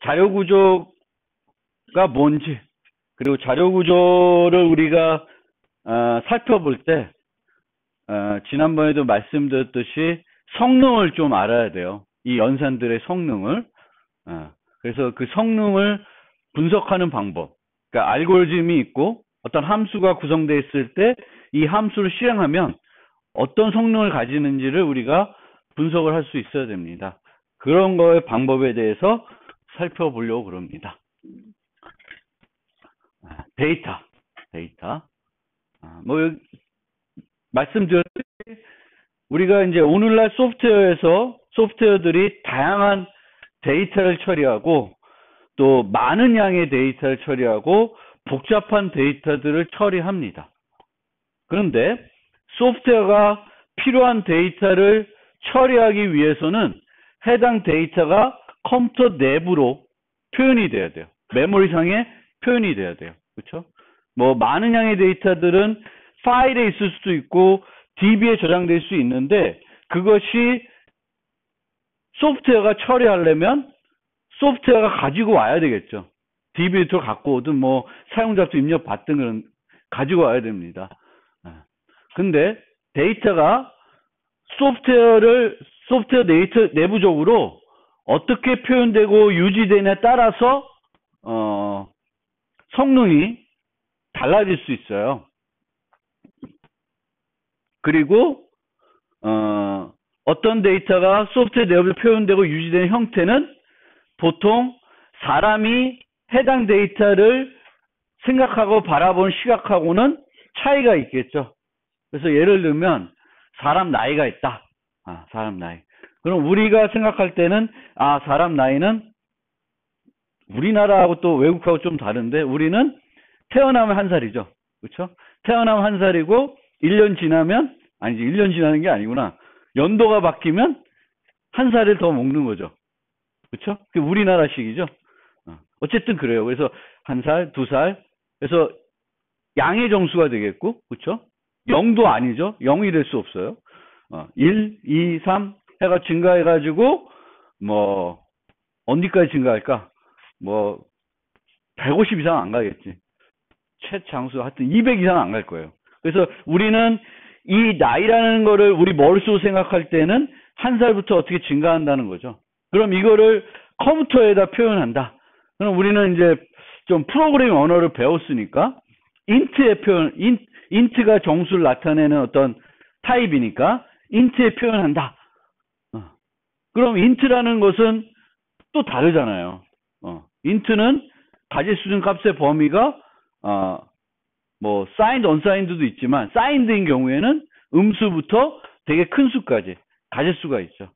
자료 구조가 뭔지, 그리고 자료 구조를 우리가 살펴볼 때 지난번에도 말씀드렸듯이 성능을 좀 알아야 돼요. 이 연산들의 성능을. 그래서 그 성능을 분석하는 방법. 그러니까 알고리즘이 있고 어떤 함수가 구성되어 있을 때 이 함수를 실행하면 어떤 성능을 가지는지를 우리가 분석을 할 수 있어야 됩니다. 그런 거의 방법에 대해서 살펴보려고 그럽니다. 데이터. 뭐 말씀드렸듯이 우리가 이제 오늘날 소프트웨어들이 다양한 데이터를 처리하고 또 많은 양의 데이터를 처리하고 복잡한 데이터들을 처리합니다. 그런데 소프트웨어가 필요한 데이터를 처리하기 위해서는 해당 데이터가 컴퓨터 내부로 표현이 돼야 돼요. 메모리상에 표현이 돼야 돼요. 그렇죠? 뭐 많은 양의 데이터들은 파일에 있을 수도 있고 DB에 저장될 수 있는데 그것이 소프트웨어가 처리하려면 소프트웨어가 가지고 와야 되겠죠. DB를 갖고 오든 뭐 사용자도 입력 받든 그런 가지고 와야 됩니다. 근데 데이터가 소프트웨어 데이터 내부적으로 어떻게 표현되고 유지되냐에 따라서 성능이 달라질 수 있어요. 그리고 어떤 데이터가 소프트웨어 내부에 표현되고 유지되는 형태는 보통 사람이 해당 데이터를 생각하고 바라보는 시각하고는 차이가 있겠죠. 그래서 예를 들면 사람 나이가 있다. 사람 나이. 그럼 우리가 생각할 때는 사람 나이는 우리나라하고 또 외국하고 좀 다른데 우리는 태어나면 1살이죠. 그렇죠? 태어나면 1살이고 1년 지나면 아니지 1년 지나는 게 아니구나. 연도가 바뀌면 1살을 더 먹는 거죠. 그렇죠? 그게 우리나라식이죠. 어쨌든 그래요. 그래서 1살, 2살. 그래서 양의 정수가 되겠고, 그렇죠? 0도 아니죠. 0이 될 수 없어요. 1, 2, 3 해가 증가해가지고 뭐 어디까지 증가할까? 뭐 150 이상 안 가겠지. 최장수 하여튼 200 이상 안 갈 거예요. 그래서 우리는 이 나이라는 거를 우리 머릿속으로 생각할 때는 1살부터 어떻게 증가한다는 거죠. 그럼 이거를 컴퓨터에다 표현한다. 그럼 우리는 이제 좀 프로그래밍 언어를 배웠으니까 인트의 표현, 인트가 정수를 나타내는 어떤 타입이니까 인트에 표현한다. 그럼 인트라는 것은 또 다르잖아요. 인트는 가질 수 있는 값의 범위가 뭐 사인드, 언사인드도 있지만 사인드인 경우에는 음수부터 되게 큰 수까지 가질 수가 있죠.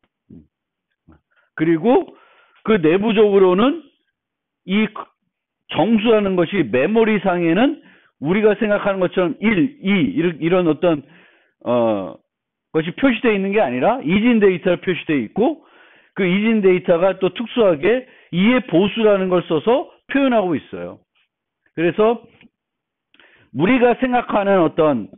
그리고 그 내부적으로는 이 정수라는 것이 메모리 상에는 우리가 생각하는 것처럼 1, 2 이런 어떤 것이 표시되어 있는 게 아니라 이진 데이터가 표시되어 있고 그 이진 데이터가 또 특수하게 2의 보수라는 걸 써서 표현하고 있어요. 그래서 우리가 생각하는 어떤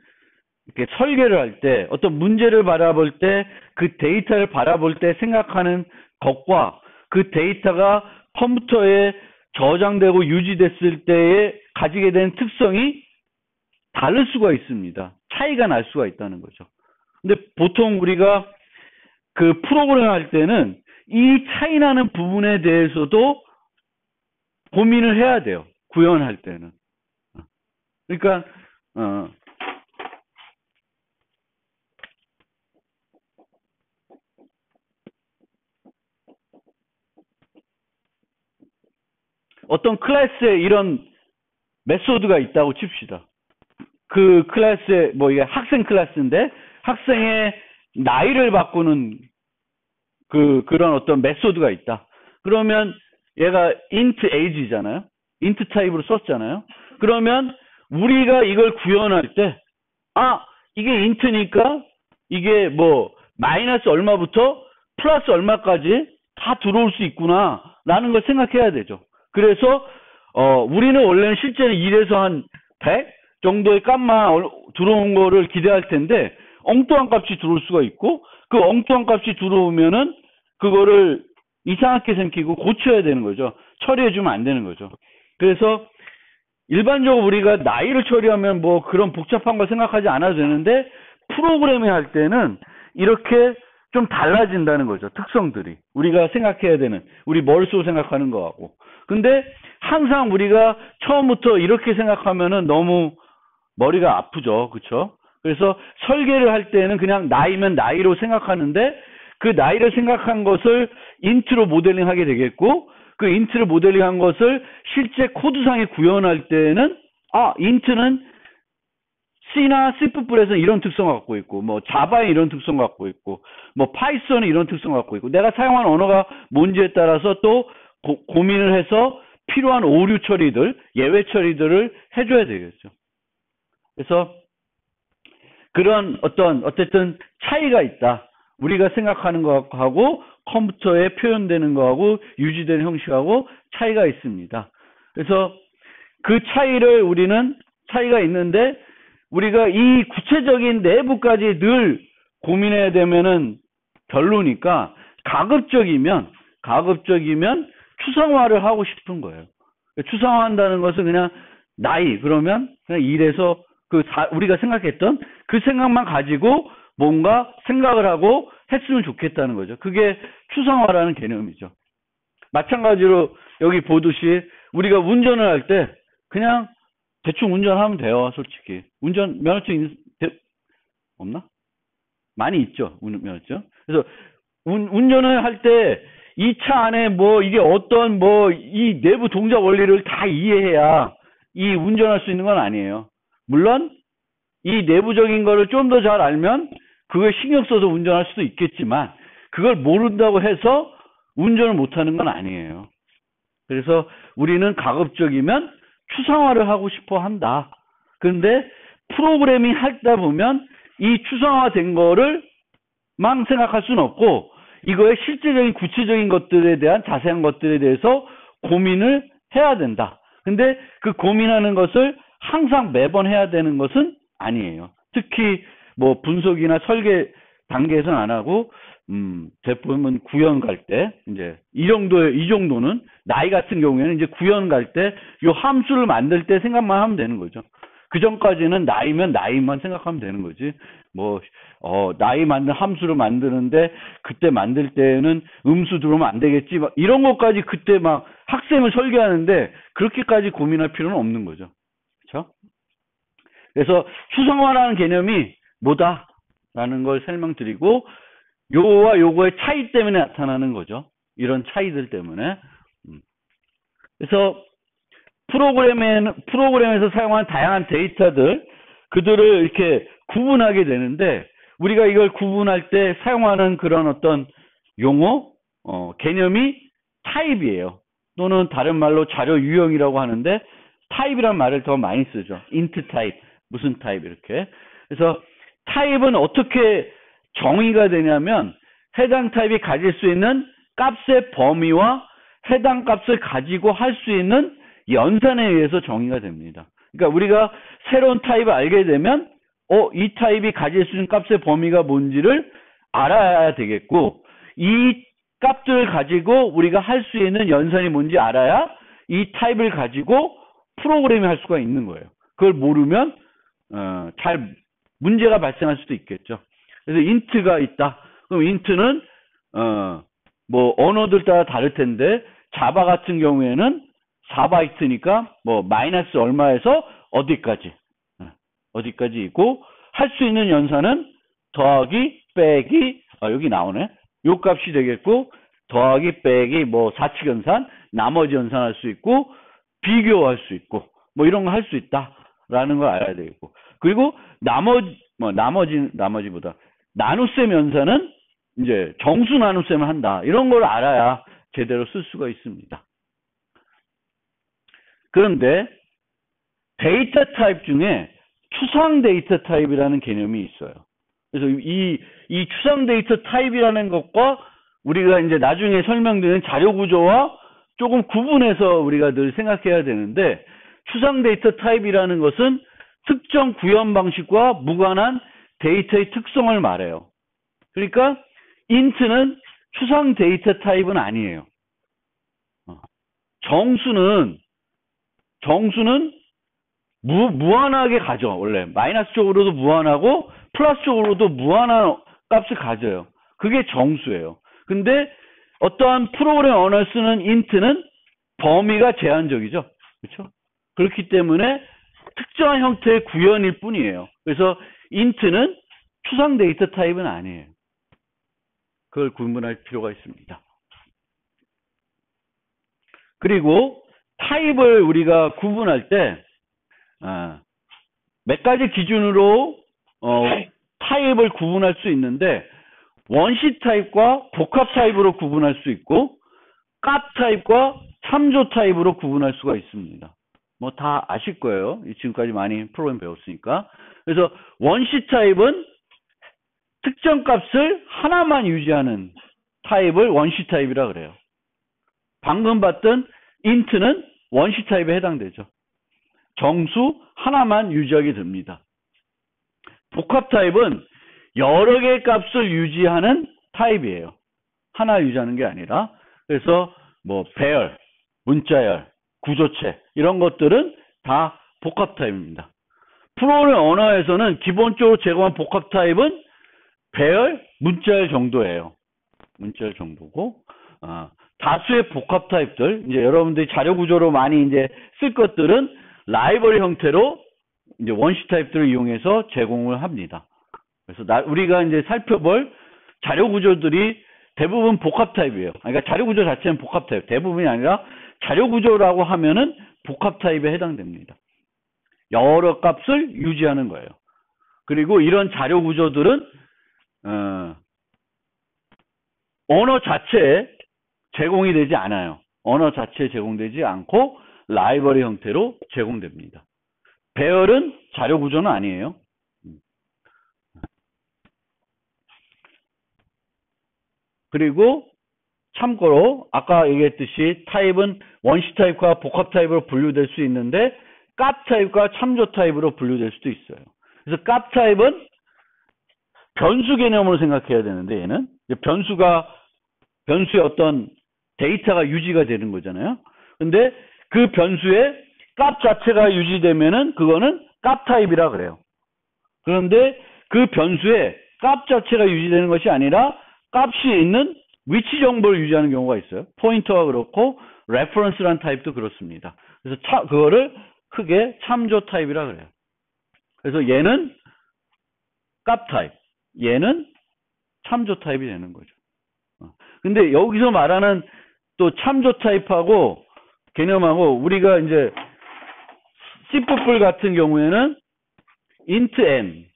이렇게 설계를 할 때 어떤 문제를 바라볼 때 그 데이터를 바라볼 때 생각하는 것과 그 데이터가 컴퓨터에 저장되고 유지됐을 때에 가지게 된 특성이 다를 수가 있습니다. 차이가 날 수가 있다는 거죠. 근데 보통 우리가 그 프로그램 할 때는 이 차이 나는 부분에 대해서도 고민을 해야 돼요. 구현할 때는. 그러니까 어떤 클래스에 이런 메소드가 있다고 칩시다. 그 클래스에 뭐 이게 학생 클래스인데 학생의 나이를 바꾸는 그런 어떤 메소드가 있다. 그러면 얘가 int age잖아요. int 타입으로 썼잖아요. 그러면 우리가 이걸 구현할 때 이게 int니까 이게 뭐 마이너스 얼마부터 플러스 얼마까지 다 들어올 수 있구나 라는 걸 생각해야 되죠. 그래서 우리는 원래는 실제는 1에서 한 100 정도의 값만 들어온 거를 기대할 텐데 엉뚱한 값이 들어올 수가 있고 그 엉뚱한 값이 들어오면은 그거를 이상하게 생기고 고쳐야 되는 거죠. 처리해주면 안 되는 거죠. 그래서 일반적으로 우리가 나이를 처리하면 뭐 그런 복잡한 거 생각하지 않아도 되는데 프로그래밍 할 때는 이렇게 좀 달라진다는 거죠. 특성들이. 우리가 생각해야 되는, 우리 머릿속으로 생각하는 거하고. 근데 항상 우리가 처음부터 이렇게 생각하면은 너무 머리가 아프죠. 그쵸? 그래서 설계를 할 때는 그냥 나이면 나이로 생각하는데 그 나이를 생각한 것을 인트로 모델링 하게 되겠고 그 인트로 모델링 한 것을 실제 코드상에 구현할 때는 인트는 C나 C++에서는 이런 특성을 갖고 있고 뭐 자바에 이런 특성을 갖고 있고 뭐 파이썬은 이런 특성을 갖고 있고 내가 사용하는 언어가 뭔지에 따라서 또 고민을 해서 필요한 오류 처리들, 예외 처리들을 해줘야 되겠죠. 그래서 그런 어쨌든 차이가 있다. 우리가 생각하는 거하고 컴퓨터에 표현되는 거하고 유지되는 형식하고 차이가 있습니다. 그래서 그 차이를 우리는 차이가 있는데 우리가 이 구체적인 내부까지 늘 고민해야 되면은 별로니까 가급적이면 추상화를 하고 싶은 거예요. 추상화한다는 것은 그냥 나이 그러면 그냥 일에서 우리가 생각했던 그 생각만 가지고 뭔가 생각을 하고 했으면 좋겠다는 거죠. 그게 추상화라는 개념이죠. 마찬가지로 여기 보듯이 우리가 운전을 할 때 그냥 대충 운전하면 돼요. 솔직히. 운전 면허증 없나? 많이 있죠. 면허증. 그래서 운전을 할 때 이 차 안에 뭐 이게 어떤 뭐 이 내부 동작 원리를 다 이해해야 이 운전할 수 있는 건 아니에요. 물론 이 내부적인 거를 좀 더 잘 알면 그걸 신경 써서 운전할 수도 있겠지만 그걸 모른다고 해서 운전을 못하는 건 아니에요. 그래서 우리는 가급적이면 추상화를 하고 싶어 한다. 그런데 프로그래밍 하다 보면 이 추상화된 거를 만 생각할 수는 없고 이거의 실제적인 구체적인 것들에 대한 자세한 것들에 대해서 고민을 해야 된다. 근데 그 고민하는 것을 항상 매번 해야 되는 것은 아니에요. 특히 뭐 분석이나 설계 단계에서는 안 하고 대부분 구현 갈 때 이제 이 정도는 나이 같은 경우에는 이제 구현 갈 때 요 함수를 만들 때 생각만 하면 되는 거죠. 그 전까지는 나이면 나이만 생각하면 되는 거지. 뭐 나이 만든 함수를 만드는데 그때 만들 때는 음수 들어오면 안 되겠지. 막 이런 것까지 그때 막 학생을 설계하는데 그렇게까지 고민할 필요는 없는 거죠. 그렇죠? 그래서 추상화라는 개념이 뭐다라는 걸 설명드리고 요거와 요거의 차이 때문에 나타나는 거죠. 이런 차이들 때문에. 그래서 프로그램에서 사용하는 다양한 데이터들 그들을 이렇게 구분하게 되는데 우리가 이걸 구분할 때 사용하는 그런 어떤 용어 개념이 타입이에요. 또는 다른 말로 자료 유형이라고 하는데 타입이란 말을 더 많이 쓰죠. int 타입, 무슨 타입 이렇게. 그래서 타입은 어떻게 정의가 되냐면 해당 타입이 가질 수 있는 값의 범위와 해당 값을 가지고 할 수 있는 연산에 의해서 정의가 됩니다. 그러니까 우리가 새로운 타입을 알게 되면 이 타입이 가질 수 있는 값의 범위가 뭔지를 알아야 되겠고 이 값들을 가지고 우리가 할 수 있는 연산이 뭔지 알아야 이 타입을 가지고 프로그래밍 할 수가 있는 거예요. 그걸 모르면 잘 문제가 발생할 수도 있겠죠. 그래서 int가 있다. 그럼 int는 뭐 언어들 따라 다를 텐데 자바 같은 경우에는 4바이트니까 뭐 마이너스 얼마에서 어디까지 있고 할 수 있는 연산은 더하기 빼기 여기 나오네. 요 값이 되겠고 더하기 빼기 뭐 사칙 연산 나머지 연산할 수 있고 비교할 수 있고 뭐 이런 거 할 수 있다라는 걸 알아야 되겠고 그리고 나머지보다 나눗셈 연산은 이제 정수 나눗셈을 한다. 이런 걸 알아야 제대로 쓸 수가 있습니다. 그런데 데이터 타입 중에 추상 데이터 타입이라는 개념이 있어요. 그래서 이 추상 데이터 타입이라는 것과 우리가 이제 나중에 설명드리는 자료 구조와 조금 구분해서 우리가 늘 생각해야 되는데 추상 데이터 타입이라는 것은 특정 구현 방식과 무관한 데이터의 특성을 말해요. 그러니까 int는 추상 데이터 타입은 아니에요. 정수는 무한하게 가죠. 원래 마이너스 쪽으로도 무한하고 플러스 쪽으로도 무한한 값을 가져요. 그게 정수예요. 근데 어떠한 프로그램 언어를 쓰는 int는 범위가 제한적이죠. 그렇죠? 그렇기 때문에 특정한 형태의 구현일 뿐이에요. 그래서 int는 추상 데이터 타입은 아니에요. 그걸 구분할 필요가 있습니다. 그리고 타입을 우리가 구분할 때 몇 가지 기준으로 타입을 구분할 수 있는데 원시 타입과 복합 타입으로 구분할 수 있고 값 타입과 참조 타입으로 구분할 수가 있습니다. 뭐 다 아실 거예요. 지금까지 많이 프로그램 배웠으니까. 그래서 원시 타입은 특정 값을 하나만 유지하는 타입을 원시 타입이라 그래요. 방금 봤던 int는 원시 타입에 해당되죠. 정수 하나만 유지하게 됩니다. 복합 타입은 여러 개의 값을 유지하는 타입이에요. 하나 유지하는 게 아니라. 그래서 뭐 배열, 문자열, 구조체 이런 것들은 다 복합 타입입니다. 프로그램 언어에서는 기본적으로 제공한 복합 타입은 배열, 문자열 정도예요. 문자열 정도고 다수의 복합 타입들 이제 여러분들이 자료 구조로 많이 이제 쓸 것들은 라이브러리 형태로 이제 원시 타입들을 이용해서 제공을 합니다. 그래서 우리가 이제 살펴볼 자료 구조들이 대부분 복합 타입이에요. 그러니까 자료 구조 자체는 복합 타입, 대부분이 아니라 자료 구조라고 하면은 복합 타입에 해당됩니다. 여러 값을 유지하는 거예요. 그리고 이런 자료 구조들은 언어 자체에 제공이 되지 않아요. 언어 자체에 제공되지 않고 라이브러리 형태로 제공됩니다. 배열은 자료 구조는 아니에요. 그리고 참고로 아까 얘기했듯이 타입은 원시 타입과 복합 타입으로 분류될 수 있는데 값 타입과 참조 타입으로 분류될 수도 있어요. 그래서 값 타입은 변수 개념으로 생각해야 되는데 얘는 변수의 어떤 데이터가 유지가 되는 거잖아요. 근데 그 변수의 값 자체가 유지되면은 그거는 값 타입이라 그래요. 그런데 그 변수의 값 자체가 유지되는 것이 아니라 값이 있는 위치 정보를 유지하는 경우가 있어요. 포인터가 그렇고 레퍼런스라는 타입도 그렇습니다. 그래서 그거를 크게 참조 타입이라 그래요. 그래서 얘는 값 타입, 얘는 참조 타입이 되는 거죠. 근데 여기서 말하는 또 참조 타입하고 개념하고 우리가 이제 C++ 같은 경우에는 int n,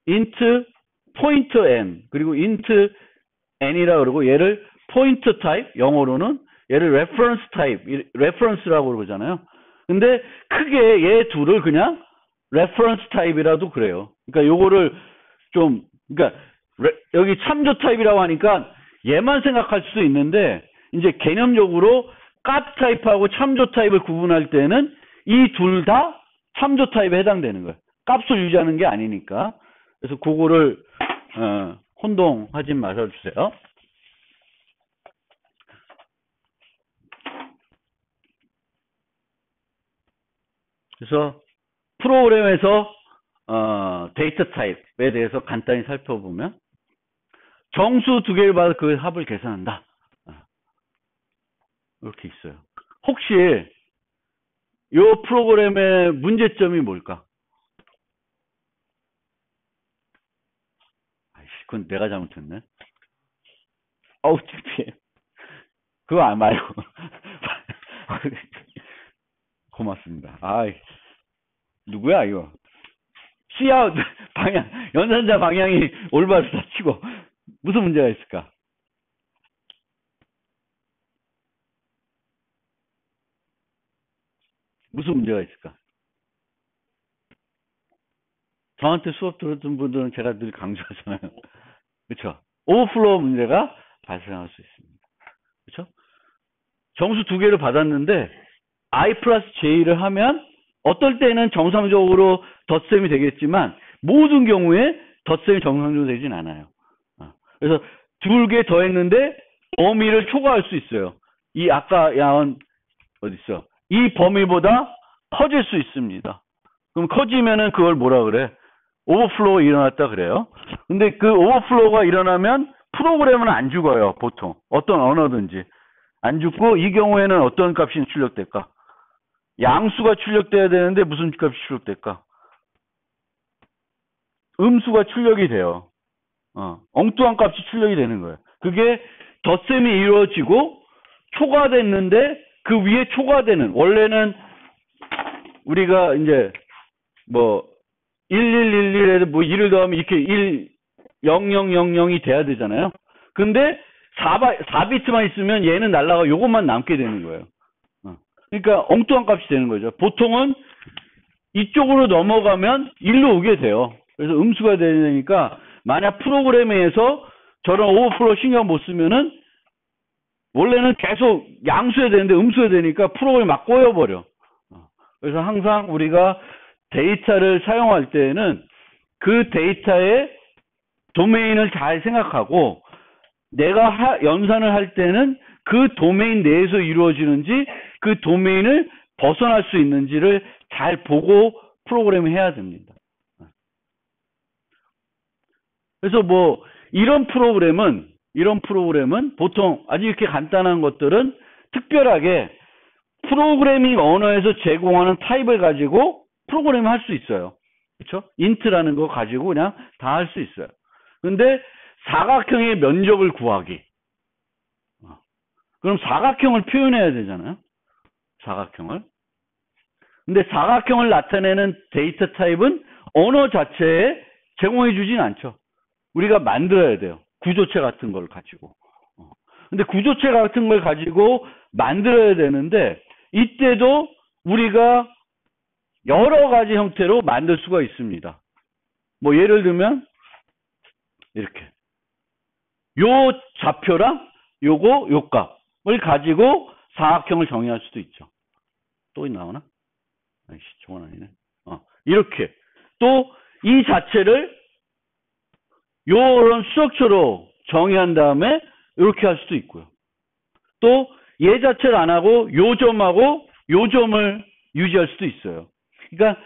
int pointer n, 그리고 int n이라 그러고 얘를 pointer 타입, 영어로는 얘를 reference 타입, reference라고 그러잖아요. 근데 크게 얘 둘을 그냥 reference 타입이라도 그래요. 그러니까 요거를 좀, 그러니까 여기 참조 타입이라고 하니까 얘만 생각할 수도 있는데 이제 개념적으로 값 타입하고 참조 타입을 구분할 때는 이 둘 다 참조 타입에 해당되는 거예요. 값을 유지하는 게 아니니까. 그래서 그거를 혼동하지 말아주세요. 그래서 프로그램에서 데이터 타입에 대해서 간단히 살펴보면 정수 두 개를 받아 그 합을 계산한다. 이렇게 있어요. 혹시 이 프로그램의 문제점이 뭘까? 아이씨, 그건 내가 잘못했네. 어우, 창피해. 그거 안 말고. 고맙습니다. 아이, 누구야, 이거? C아웃 방향, 연산자 방향이 올바르다 치고, 무슨 문제가 있을까? 무슨 문제가 있을까? 저한테 수업 들었던 분들은 제가 늘 강조하잖아요. 그렇죠? 오버플로우 문제가 발생할 수 있습니다. 그렇죠? 정수 두 개를 받았는데 I 플러스 J를 하면 어떨 때는 정상적으로 덧셈이 되겠지만 모든 경우에 덧셈이 정상적으로 되진 않아요. 그래서 두 개 더했는데 범위를 초과할 수 있어요. 이 아까 야온 어딨어? 이 범위보다 커질 수 있습니다. 그럼 커지면은 그걸 뭐라 그래? 오버플로우가 일어났다 그래요. 근데 그 오버플로우가 일어나면 프로그램은 안 죽어요, 보통. 어떤 언어든지. 안 죽고, 이 경우에는 어떤 값이 출력될까? 양수가 출력돼야 되는데 무슨 값이 출력될까? 음수가 출력이 돼요. 엉뚱한 값이 출력이 되는 거예요. 그게 덧셈이 이루어지고 초과됐는데 그 위에 초과되는, 원래는 우리가 이제 뭐 1111에도 뭐 1을 더하면 이렇게 0000이 돼야 되잖아요. 근데 4비트만 있으면 얘는 날라가 요것만 남게 되는 거예요. 그러니까 엉뚱한 값이 되는 거죠. 보통은 이쪽으로 넘어가면 1로 오게 돼요. 그래서 음수가 되니까 만약 프로그램에서 저런 오버플로우 신경 못 쓰면은 원래는 계속 양수해야 되는데 음수해야 되니까 프로그램이 막 꼬여버려. 그래서 항상 우리가 데이터를 사용할 때에는 그 데이터의 도메인을 잘 생각하고 내가 연산을 할 때는 그 도메인 내에서 이루어지는지 그 도메인을 벗어날 수 있는지를 잘 보고 프로그램을 해야 됩니다. 그래서 뭐 이런 프로그램은 보통 아주 이렇게 간단한 것들은 특별하게 프로그래밍 언어에서 제공하는 타입을 가지고 프로그램을 할 수 있어요. 그렇죠? 인트라는 거 가지고 그냥 다 할 수 있어요. 근데 사각형의 면적을 구하기. 그럼 사각형을 표현해야 되잖아요. 사각형을. 근데 사각형을 나타내는 데이터 타입은 언어 자체에 제공해 주진 않죠. 우리가 만들어야 돼요. 구조체 같은 걸 가지고. 근데 구조체 같은 걸 가지고 만들어야 되는데 이때도 우리가 여러 가지 형태로 만들 수가 있습니다. 뭐 예를 들면 이렇게 요 좌표랑 요 값을 가지고 사각형을 정의할 수도 있죠. 또 나오나? 아이씨, 저건 아니네. 이렇게 또 이 자체를 요런 수학처로 정의한 다음에 이렇게 할 수도 있고요. 또 얘 자체를 안 하고 요 점하고 요 점을 유지할 수도 있어요. 그러니까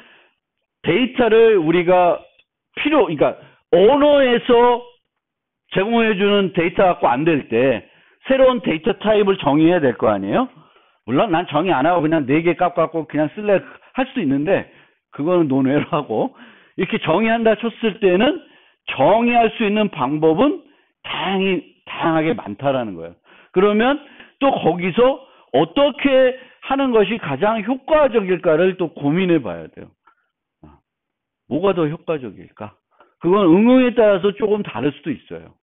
데이터를 우리가 그러니까 언어에서 제공해주는 데이터 갖고 안 될 때 새로운 데이터 타입을 정의해야 될 거 아니에요? 물론 난 정의 안 하고 그냥 4개 값 갖고 그냥 쓸래 할 수도 있는데 그거는 논외로 하고 이렇게 정의한다 쳤을 때는 정의할 수 있는 방법은 다양하게 많다라는 거예요. 그러면 또 거기서 어떻게 하는 것이 가장 효과적일까를 또 고민해 봐야 돼요. 뭐가 더 효과적일까? 그건 응용에 따라서 조금 다를 수도 있어요.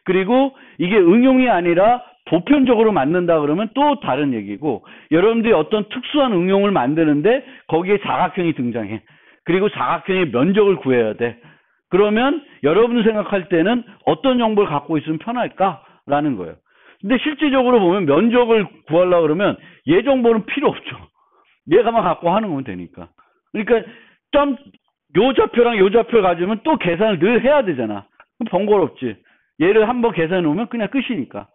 그리고 이게 응용이 아니라 보편적으로 만든다 그러면 또 다른 얘기고, 여러분들이 어떤 특수한 응용을 만드는데 거기에 사각형이 등장해. 그리고 사각형의 면적을 구해야 돼. 그러면 여러분 생각할 때는 어떤 정보를 갖고 있으면 편할까라는 거예요. 근데 실질적으로 보면 면적을 구하려고 그러면 얘 정보는 필요 없죠. 얘가만 갖고 하는 거면 되니까. 그러니까 요 좌표랑 요 좌표를 가지면 또 계산을 늘 해야 되잖아. 번거롭지. 얘를 한번 계산해 놓으면 그냥 끝이니까.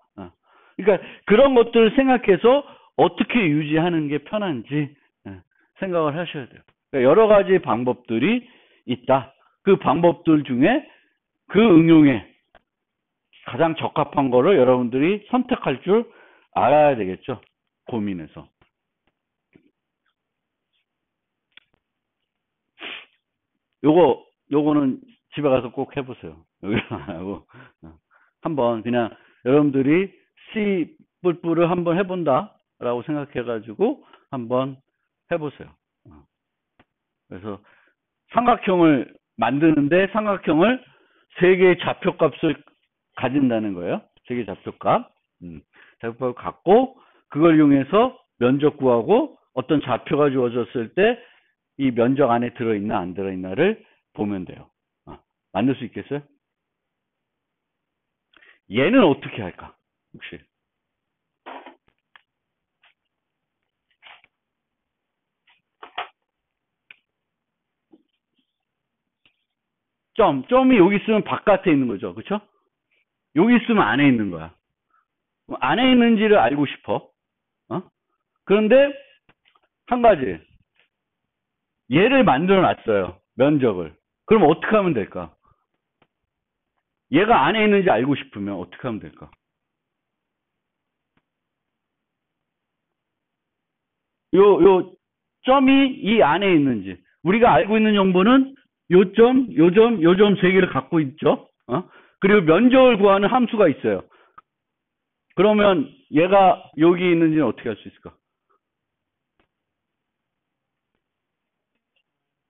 그러니까 그런 것들을 생각해서 어떻게 유지하는 게 편한지 생각을 하셔야 돼요. 그러니까 여러 가지 방법들이 있다. 그 방법들 중에 그 응용에 가장 적합한 거를 여러분들이 선택할 줄 알아야 되겠죠. 고민해서. 요거는 집에 가서 꼭 해보세요. 하고 한번 그냥 여러분들이 C 뿔뿔을 한번 해본다라고 생각해가지고 한번 해보세요. 그래서 삼각형을 만드는데 삼각형을 3개의 좌표값을 가진다는 거예요. 3개의 좌표값. 좌표값을 갖고 그걸 이용해서 면적 구하고 어떤 좌표가 주어졌을 때 이 면적 안에 들어있나 안 들어있나를 보면 돼요. 만들 수 있겠어요? 얘는 어떻게 할까? 혹시? 점이 여기 있으면 바깥에 있는 거죠. 그렇죠? 여기 있으면 안에 있는 거야. 안에 있는지를 알고 싶어. 그런데 한 가지 얘를 만들어 놨어요. 면적을. 그럼 어떻게 하면 될까? 얘가 안에 있는지 알고 싶으면 어떻게 하면 될까? 요 점이 이 안에 있는지. 우리가 알고 있는 정보는 요 점, 요 점, 요 점 세 개를 갖고 있죠. 그리고 면적을 구하는 함수가 있어요. 그러면 얘가 여기 있는지는 어떻게 할 수 있을까?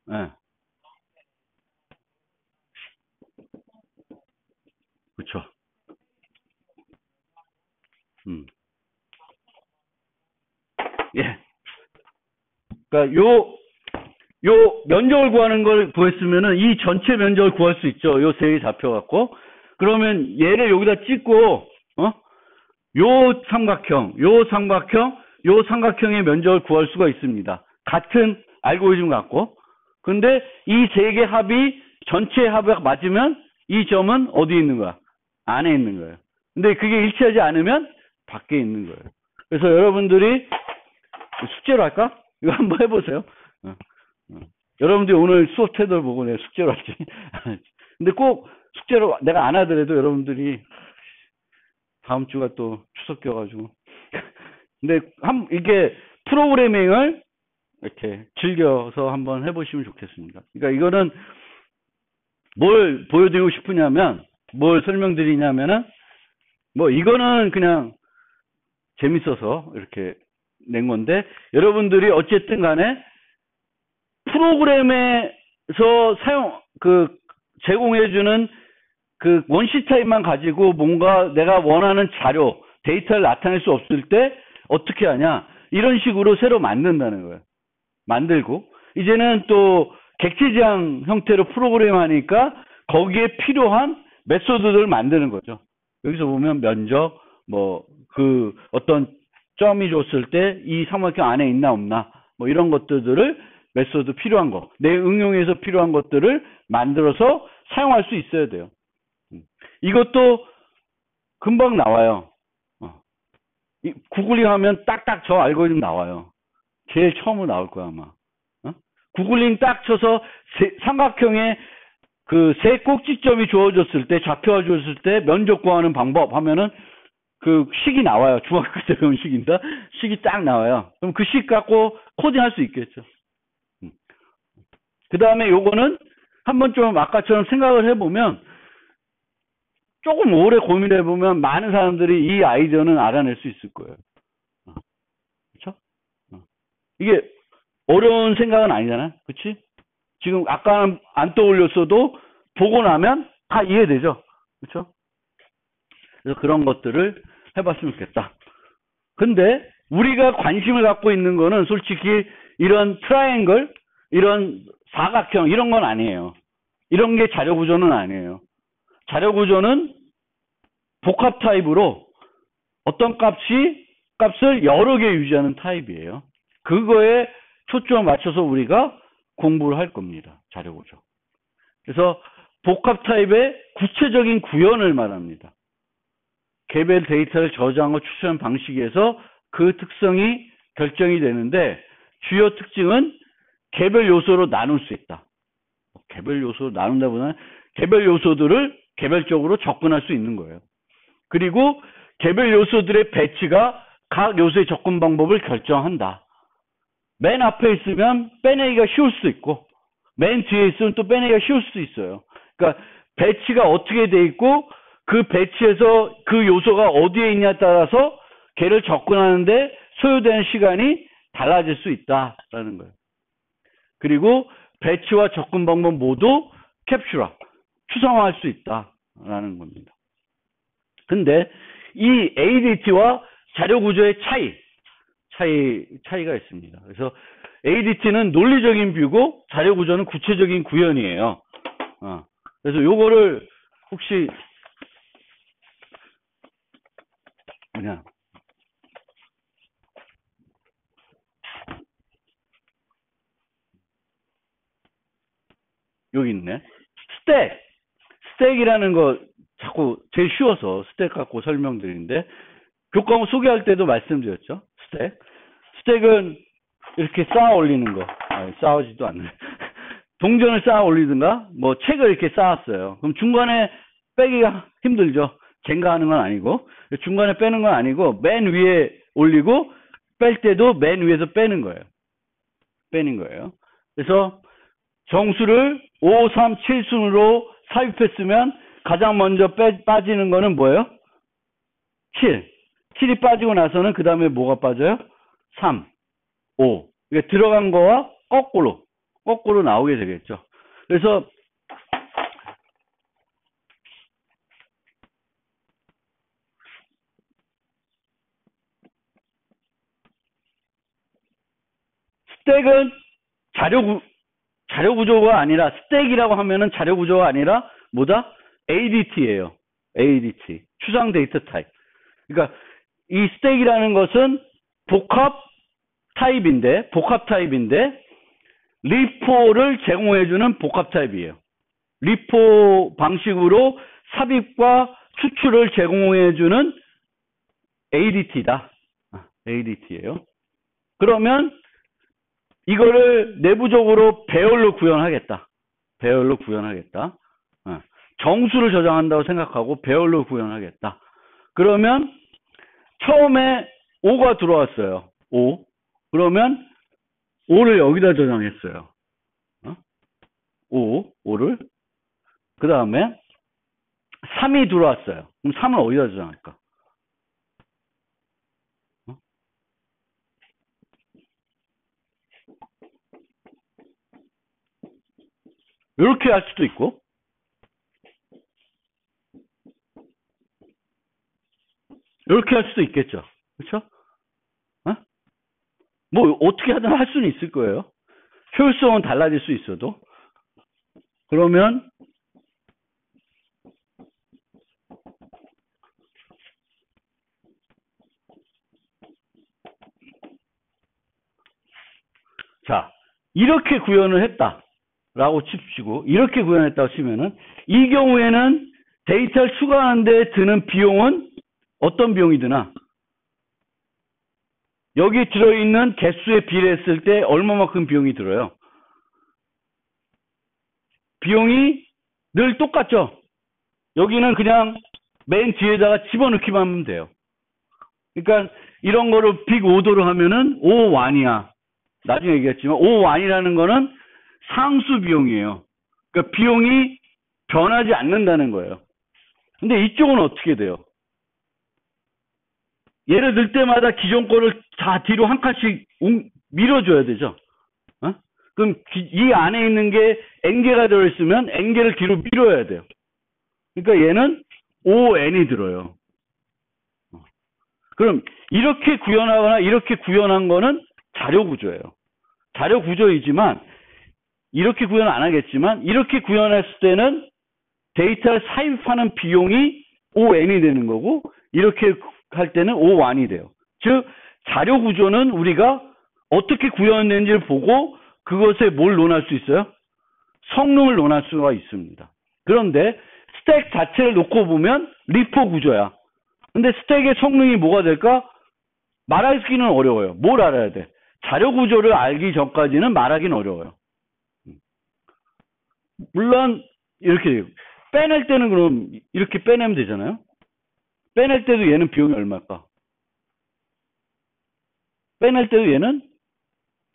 네. 그렇죠. 음. 예. 그러니까 요 면적을 구하는 걸 구했으면은 이 전체 면적을 구할 수 있죠. 요 세 개 잡혀갖고. 그러면 얘를 여기다 찍고, 요 삼각형, 요 삼각형, 요 삼각형의 면적을 구할 수가 있습니다. 같은 알고리즘 갖고. 근데 이 세 개 합이 전체 합이 맞으면 이 점은 어디 있는 거야? 안에 있는 거예요. 근데 그게 일치하지 않으면 밖에 있는 거예요. 그래서 여러분들이 숙제로 할까? 이거 한번 해보세요. 여러분들이 오늘 수업 태도를 보고 내가 숙제로 할지. 근데 꼭 숙제로 내가 안 하더라도 여러분들이 다음 주가 또 추석 껴가지고. 근데 이게 프로그래밍을 이렇게 즐겨서 한번 해보시면 좋겠습니다. 그러니까 이거는 뭘 보여드리고 싶으냐면, 뭘 설명드리냐면은, 뭐 이거는 그냥 재밌어서 이렇게 낸 건데, 여러분들이 어쨌든 간에 프로그램에서 제공해주는 그 원시 타입만 가지고 뭔가 내가 원하는 자료, 데이터를 나타낼 수 없을 때 어떻게 하냐? 이런 식으로 새로 만든다는 거예요. 만들고. 이제는 또 객체지향 형태로 프로그램 하니까 거기에 필요한 메소드들을 만드는 거죠. 여기서 보면 면적, 어떤 점이 줬을 때 이 삼각형 안에 있나 없나, 이런 것들을 메소드 필요한 거, 내 응용에서 필요한 것들을 만들어서 사용할 수 있어야 돼요. 이것도 금방 나와요. 구글링 하면 딱딱 저 알고리즘 나와요. 제일 처음으로 나올 거야, 아마. 구글링 딱 쳐서 삼각형에 그 세 꼭지점이 주어졌을 때, 좌표가 주어졌을 때 면적 구하는 방법 하면은 그 식이 나와요. 중학교 때 배운 식인데 식이 딱 나와요. 그럼 그 식 갖고 코딩 할 수 있겠죠. 그 다음에 요거는 한번 좀 아까처럼 생각을 해보면 조금 오래 고민해보면 많은 사람들이 이 아이디어는 알아낼 수 있을 거예요. 그렇죠? 이게 어려운 생각은 아니잖아요. 그렇지? 지금 아까는 안 떠올렸어도 보고 나면 다 이해되죠. 그렇죠? 그래서 그런 것들을 해봤으면 좋겠다. 근데 우리가 관심을 갖고 있는 거는 솔직히 이런 트라이앵글, 이런 사각형 이런 건 아니에요. 이런 게 자료 구조는 아니에요. 자료 구조는 복합 타입으로 어떤 값을 여러 개 유지하는 타입이에요. 그거에 초점을 맞춰서 우리가 공부를 할 겁니다. 자료 구조. 그래서 복합 타입의 구체적인 구현을 말합니다. 개별 데이터를 저장하고 추출하는 방식에서 그 특성이 결정이 되는데 주요 특징은 개별 요소로 나눌 수 있다. 개별 요소로 나눈다보다는 개별 요소들을 개별적으로 접근할 수 있는 거예요. 그리고 개별 요소들의 배치가 각 요소의 접근 방법을 결정한다. 맨 앞에 있으면 빼내기가 쉬울 수도 있고 맨 뒤에 있으면 또 빼내기가 쉬울 수도 있어요. 그러니까 배치가 어떻게 돼 있고 그 배치에서 그 요소가 어디에 있냐에 따라서 걔를 접근하는데 소요되는 시간이 달라질 수 있다라는 거예요. 그리고 배치와 접근 방법 모두 캡슐화, 추상화할 수 있다라는 겁니다. 근데 이 ADT와 자료 구조의 차이가 있습니다. 그래서 ADT는 논리적인 뷰고 자료 구조는 구체적인 구현이에요. 그래서 요거를 혹시 여기 있네. 스택이라는 거 자꾸 제일 쉬워서 스택 갖고 설명드리는데 교과목 소개할 때도 말씀드렸죠. 스택은 이렇게 쌓아 올리는 거. 쌓아지도 않네. 동전을 쌓아 올리든가, 뭐 책을 이렇게 쌓았어요. 그럼 중간에 빼기가 힘들죠. 젠가하는 건 아니고, 중간에 빼는 건 아니고, 맨 위에 올리고, 뺄 때도 맨 위에서 빼는 거예요. 빼는 거예요. 그래서 정수를 5, 3, 7순으로 삽입했으면 가장 먼저 빠지는 거는 뭐예요? 7. 7이 빠지고 나서는 그 다음에 뭐가 빠져요? 3, 5. 이게 들어간 거와 거꾸로 나오게 되겠죠. 그래서 스택은 자료 구조가 아니라, 스택이라고 하면은 자료 구조가 아니라 뭐다? ADT예요. ADT. 추상 데이터 타입. 그러니까 이 스택이라는 것은 복합 타입인데 리포를 제공해주는 복합 타입이에요. 리포 방식으로 삽입과 추출을 제공해주는 ADT다. ADT예요. 그러면 이거를 내부적으로 배열로 구현하겠다. 정수를 저장한다고 생각하고 배열로 구현하겠다. 그러면 처음에 5가 들어왔어요. 5. 그러면 5를 여기다 저장했어요. 5를. 그 다음에 3이 들어왔어요. 그럼 3을 어디다 저장할까? 이렇게 할 수도 있고, 이렇게 할 수도 있겠죠. 그렇죠? 뭐 어떻게 하든 할 수는 있을 거예요. 효율성은 달라질 수 있어도. 그러면 자, 이렇게 구현을 했다라고 칩시고, 이렇게 구현했다고 치면은, 이 경우에는 데이터를 추가하는 데 드는 비용은 어떤 비용이 드나? 여기 들어있는 개수에 비례했을 때 얼마만큼 비용이 들어요? 비용이 늘 똑같죠? 여기는 그냥 맨 뒤에다가 집어넣기만 하면 돼요. 그러니까 이런 거를 빅 오더로 하면은 5완이야. 나중에 얘기했지만 5완이라는 거는 상수 비용이에요. 그러니까 비용이 변하지 않는다는 거예요. 근데 이쪽은 어떻게 돼요? 예를 들 때마다 기존 거를 다 뒤로 한 칸씩 밀어줘야 되죠. 그럼 이 안에 있는 게 n개가 들어있으면 n개를 뒤로 밀어야 돼요. 그러니까 얘는 5n이 들어요. 그럼 이렇게 구현하거나 이렇게 구현한 거는 자료 구조예요. 자료 구조이지만 이렇게 구현 안 하겠지만 이렇게 구현했을 때는 데이터를 삽입하는 비용이 5n이 되는 거고 이렇게 할 때는 5완이 돼요. 즉 자료 구조는 우리가 어떻게 구현했는지를 보고 그것에 뭘 논할 수 있어요? 성능을 논할 수가 있습니다. 그런데 스택 자체를 놓고 보면 리포 구조야. 근데 스택의 성능이 뭐가 될까? 말하기는 어려워요. 뭘 알아야 돼? 자료 구조를 알기 전까지는 말하기는 어려워요. 물론 이렇게 빼낼 때는 그럼 이렇게 빼내면 되잖아요. 빼낼 때도 얘는 비용이 얼마일까? 빼낼 때도 얘는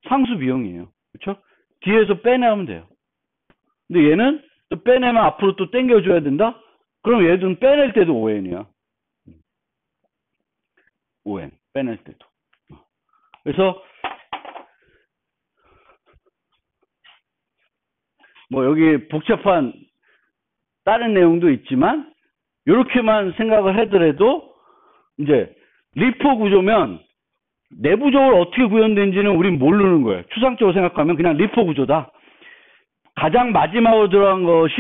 상수 비용이에요. 그렇죠? 뒤에서 빼내면 돼요. 근데 얘는 또 빼내면 앞으로 또 당겨줘야 된다? 그럼 얘는 빼낼 때도 5n이야. 5n 빼낼 때도. 그래서 뭐 여기 복잡한 다른 내용도 있지만 이렇게만 생각을 하더라도 이제 리포 구조면 내부적으로 어떻게 구현된지는 우린 모르는 거예요. 추상적으로 생각하면 그냥 리포 구조다. 가장 마지막으로 들어간 것이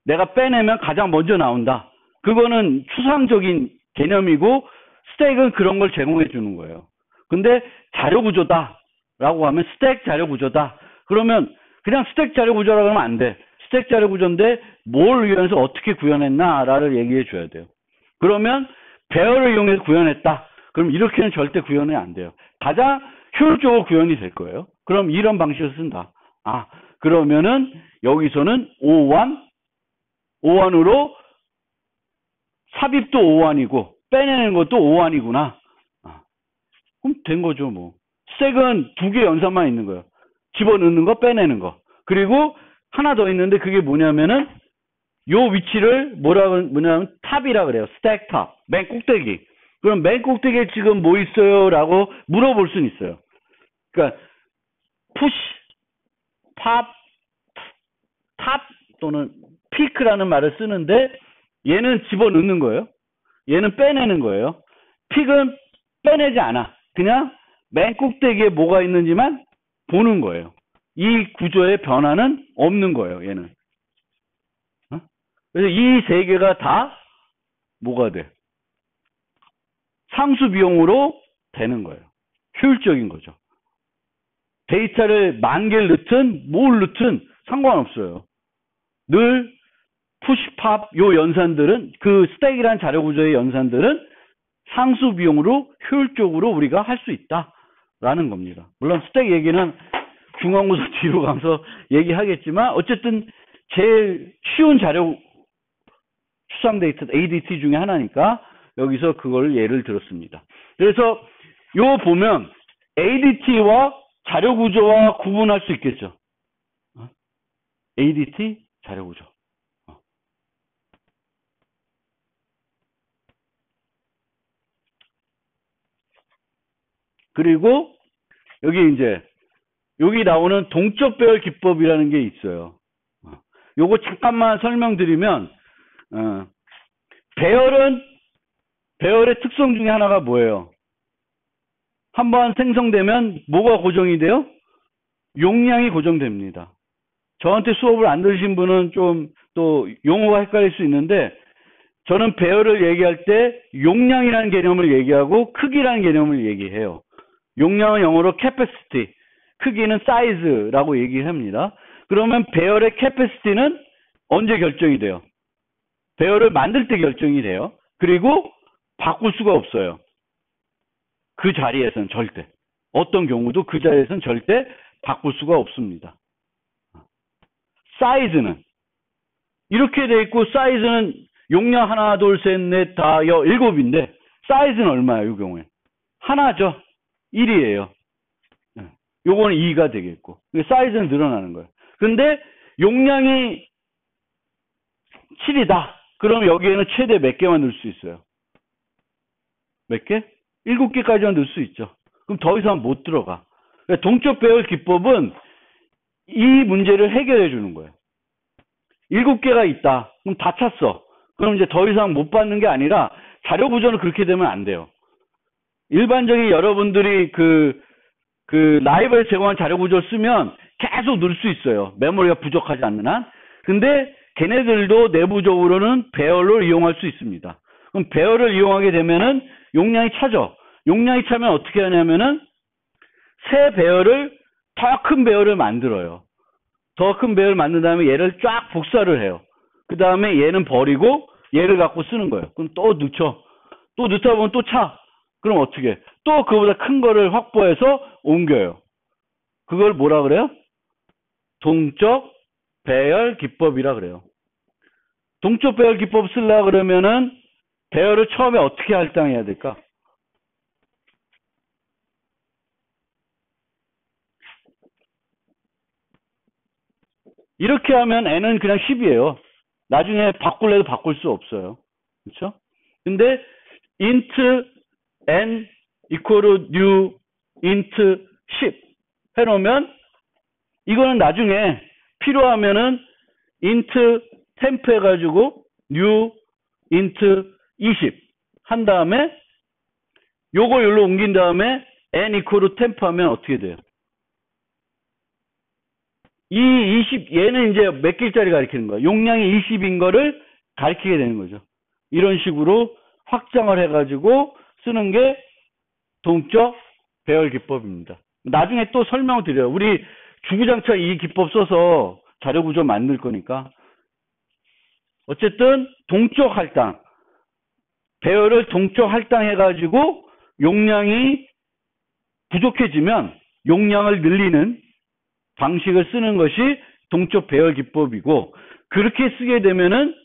내가 빼내면 가장 먼저 나온다. 그거는 추상적인 개념이고 스택은 그런 걸 제공해 주는 거예요. 근데 자료 구조다 라고 하면 스택 자료 구조다. 그러면 그냥 스택 자료 구조라고 하면 안 돼. 스택 자료 구조인데 뭘 이용해서 어떻게 구현했나를 얘기해 줘야 돼요. 그러면 배열을 이용해서 구현했다. 그럼 이렇게는 절대 구현이 안 돼요. 가장 효율적으로 구현이 될 거예요. 그럼 이런 방식을 쓴다. 아, 그러면은 여기서는 5완으로 삽입도 5완이고 빼내는 것도 5완이구나. 그럼 된 거죠, 뭐. 스택은 두 개 연산만 있는 거예요. 집어넣는 거, 빼내는 거. 그리고 하나 더 있는데 그게 뭐냐면은 요 위치를 뭐냐면 탑이라 그래요. 스택 탑. 맨 꼭대기. 그럼 맨 꼭대기에 지금 뭐 있어요? 라고 물어볼 수는 있어요. 그러니까 푸시, 팝, 탑 또는 피크라는 말을 쓰는데 얘는 집어넣는 거예요. 얘는 빼내는 거예요. 픽은 빼내지 않아. 그냥 맨 꼭대기에 뭐가 있는지만 보는 거예요. 이 구조의 변화는 없는 거예요. 얘는. 그래서 이 세 개가 다 뭐가 돼? 상수 비용으로 되는 거예요. 효율적인 거죠. 데이터를 10,000개를 넣든 뭘 넣든 상관없어요. 늘 푸시팝 요 연산들은 그 스택이라는 자료 구조의 연산들은 상수 비용으로 효율적으로 우리가 할 수 있다라는 겁니다. 물론 스택 얘기는 중간고사 뒤로 가서 얘기하겠지만 어쨌든 제일 쉬운 자료 추상 데이터 ADT 중에 하나니까 여기서 그걸 예를 들었습니다. 그래서 요 보면 ADT와 자료 구조와 구분할 수 있겠죠. ADT 자료 구조. 그리고 여기 이제 여기 나오는 동적 배열 기법이라는 게 있어요. 요거 잠깐만 설명드리면 배열의 특성 중에 하나가 뭐예요? 한번 생성되면 뭐가 고정이 돼요? 용량이 고정됩니다. 저한테 수업을 안 들으신 분은 좀 또 용어가 헷갈릴 수 있는데 저는 배열을 얘기할 때 용량이라는 개념을 얘기하고 크기라는 개념을 얘기해요. 용량은 영어로 capacity, 크기는 size라고 얘기합니다. 그러면 배열의 capacity는 언제 결정이 돼요? 배열을 만들 때 결정이 돼요. 그리고 바꿀 수가 없어요. 그 자리에서는 절대. 어떤 경우도 그 자리에서는 절대 바꿀 수가 없습니다. 사이즈는 이렇게 돼 있고 사이즈는 용량 하나, 둘, 셋, 넷, 다, 7인데 사이즈는 얼마예요? 이 경우에 하나죠. 1이에요. 요거는 2가 되겠고 사이즈는 늘어나는 거예요. 근데 용량이 7이다. 그럼 여기에는 최대 몇 개만 넣을 수 있어요? 몇 개? 7개까지만 넣을 수 있죠. 그럼 더 이상 못 들어가. 동적 배열 기법은 이 문제를 해결해 주는 거예요. 7개가 있다. 그럼 다 찼어. 그럼 이제 더 이상 못 받는 게 아니라 자료 구조는 그렇게 되면 안 돼요. 일반적인 여러분들이 그 라이브에 제공한 자료 구조를 쓰면 계속 넣을 수 있어요. 메모리가 부족하지 않는 한. 근데 걔네들도 내부적으로는 배열을 이용할 수 있습니다. 그럼 배열을 이용하게 되면은 용량이 차죠. 용량이 차면 어떻게 하냐면은 새 배열을 더 큰 배열을 만들어요. 더 큰 배열을 만든 다음에 얘를 쫙 복사를 해요. 그 다음에 얘는 버리고 얘를 갖고 쓰는 거예요. 그럼 또 넣죠. 또 넣다 보면 또 차. 그럼 어떻게? 또 그보다 큰 거를 확보해서 옮겨요. 그걸 뭐라 그래요? 동적 배열 기법이라 그래요. 동적 배열 기법 쓰려고 그러면은 배열을 처음에 어떻게 할당해야 될까? 이렇게 하면 n은 그냥 10이에요. 나중에 바꿀래도 바꿀 수 없어요. 그렇죠? 근데 int n equal new int 10 해놓으면 이거는 나중에 필요하면은 int temp 해가지고 new int 20 한 다음에 요걸 여기로 옮긴 다음에 n equal temp 하면 어떻게 돼요? 이 20, 얘는 이제 몇 개짜리 가리키는 거야. 용량이 20인 거를 가리키게 되는 거죠. 이런 식으로 확장을 해가지고 쓰는 게 동적 배열 기법입니다. 나중에 또 설명을 드려요. 우리 주구장창 이 기법 써서 자료 구조 만들 거니까. 어쨌든 동적 할당. 배열을 동적 할당해가지고 용량이 부족해지면 용량을 늘리는 방식을 쓰는 것이 동적 배열 기법이고, 그렇게 쓰게 되면은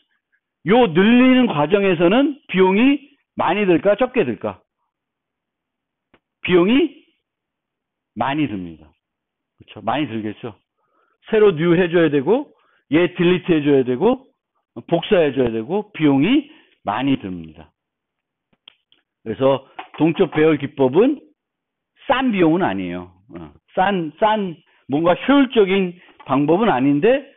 요 늘리는 과정에서는 비용이 많이 들까 적게 들까? 비용이 많이 듭니다. 그렇죠? 많이 들겠죠. 새로 뉴 해줘야 되고, 얘 딜리트 해줘야 되고, 복사해줘야 되고, 비용이 많이 듭니다. 그래서 동적 배열 기법은 싼 비용은 아니에요. 뭔가 효율적인 방법은 아닌데,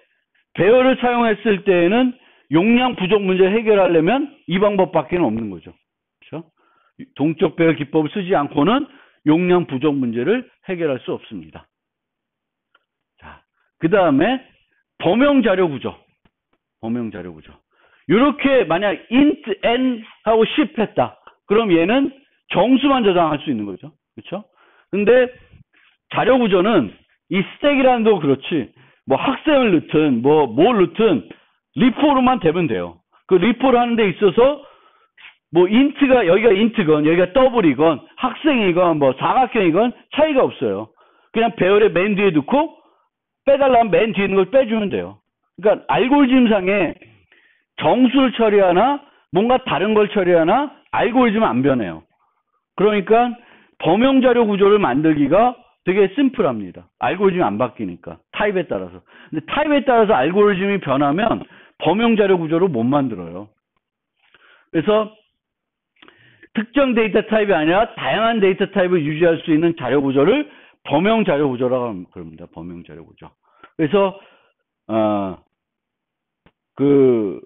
배열을 사용했을 때에는 용량 부족 문제를 해결하려면 이 방법밖에 없는 거죠. 그렇죠? 동적 배열 기법을 쓰지 않고는 용량 부족 문제를 해결할 수 없습니다. 자, 그 다음에 범용 자료 구조. 범용 자료 구조. 이렇게 만약 int n 하고 10 했다. 그럼 얘는 정수만 저장할 수 있는 거죠. 그렇죠? 근데 자료 구조는 이 스택이라는 도 그렇지, 뭐 학생을 넣든 뭘 넣든 리포로만 되면 돼요. 그 리포를 하는 데 있어서 뭐 인트가 여기가 인트건 여기가 더블이건 학생이건 뭐 사각형이건 차이가 없어요. 그냥 배열에 맨 뒤에 넣고 빼달라면 맨 뒤에 있는 걸 빼주면 돼요. 그러니까 알고리즘상에 정수를 처리하나 뭔가 다른 걸 처리하나 알고리즘은 안 변해요. 그러니까 범용 자료 구조를 만들기가 되게 심플합니다. 알고리즘이 안 바뀌니까 타입에 따라서. 근데 타입에 따라서 알고리즘이 변하면 범용 자료 구조를 못 만들어요. 그래서 특정 데이터 타입이 아니라 다양한 데이터 타입을 유지할 수 있는 자료 구조를 범용 자료 구조라고 합니다. 범용 자료 구조. 그래서 그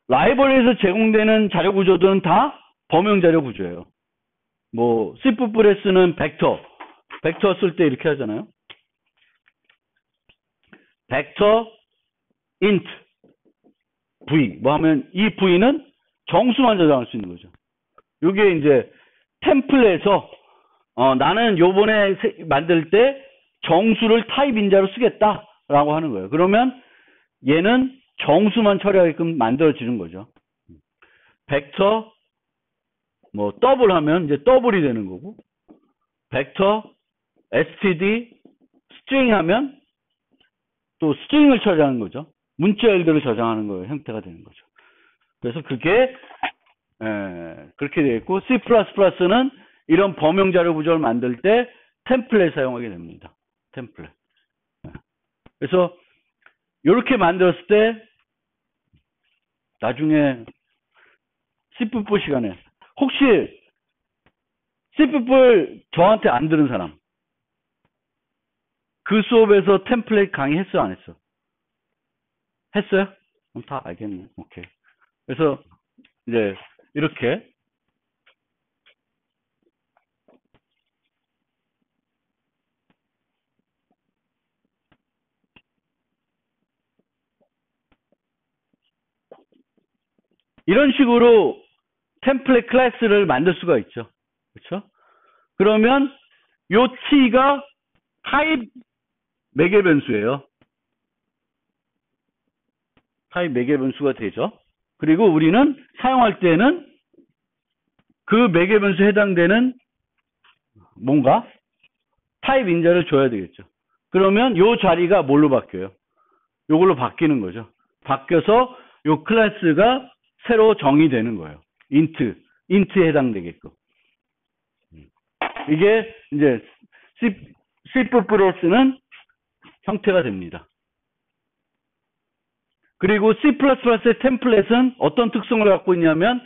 라이브러리에서 제공되는 자료 구조들은 다 범용 자료 구조예요. 뭐 C++에서는 벡터 쓸 때 이렇게 하잖아요. 벡터 int v 뭐 하면 이 v는 정수만 저장할 수 있는 거죠. 이게 이제 템플에서 나는 요번에 만들 때 정수를 타입 인자로 쓰겠다라고 하는 거예요. 그러면 얘는 정수만 처리하게끔 만들어지는 거죠. 벡터 뭐 더블 하면 이제 더블이 되는 거고, 벡터 std 스트링 하면 또 스트링을 처리하는 거죠. 문자 열들을 저장하는 거예요. 형태가 되는 거죠. 그래서 그게 그렇게 되어 있고, C++는 이런 범용 자료 구조를 만들 때 템플릿 사용하게 됩니다. 템플릿. 그래서 이렇게 만들었을 때 나중에 C++ 시간에 혹시 C++ 저한테 안 들은 사람, 그 수업에서 템플릿 강의 했어 안 했어? 했어요? 그럼 다 알겠네. 오케이. 그래서 이제 이렇게 이런 식으로 템플릿 클래스를 만들 수가 있죠. 그렇죠? 그러면 요 t가 타입 매개 변수예요. 타입 매개 변수가 되죠. 그리고 우리는 사용할 때는 그 매개 변수에 해당되는 뭔가 타입 인자를 줘야 되겠죠. 그러면 요 자리가 뭘로 바뀌어요? 요걸로 바뀌는 거죠. 바뀌어서 요 클래스가 새로 정의되는 거예요. int에 해당되게끔. 이게 이제 C++는 형태가 됩니다. 그리고 C++의 템플릿은 어떤 특성을 갖고 있냐면,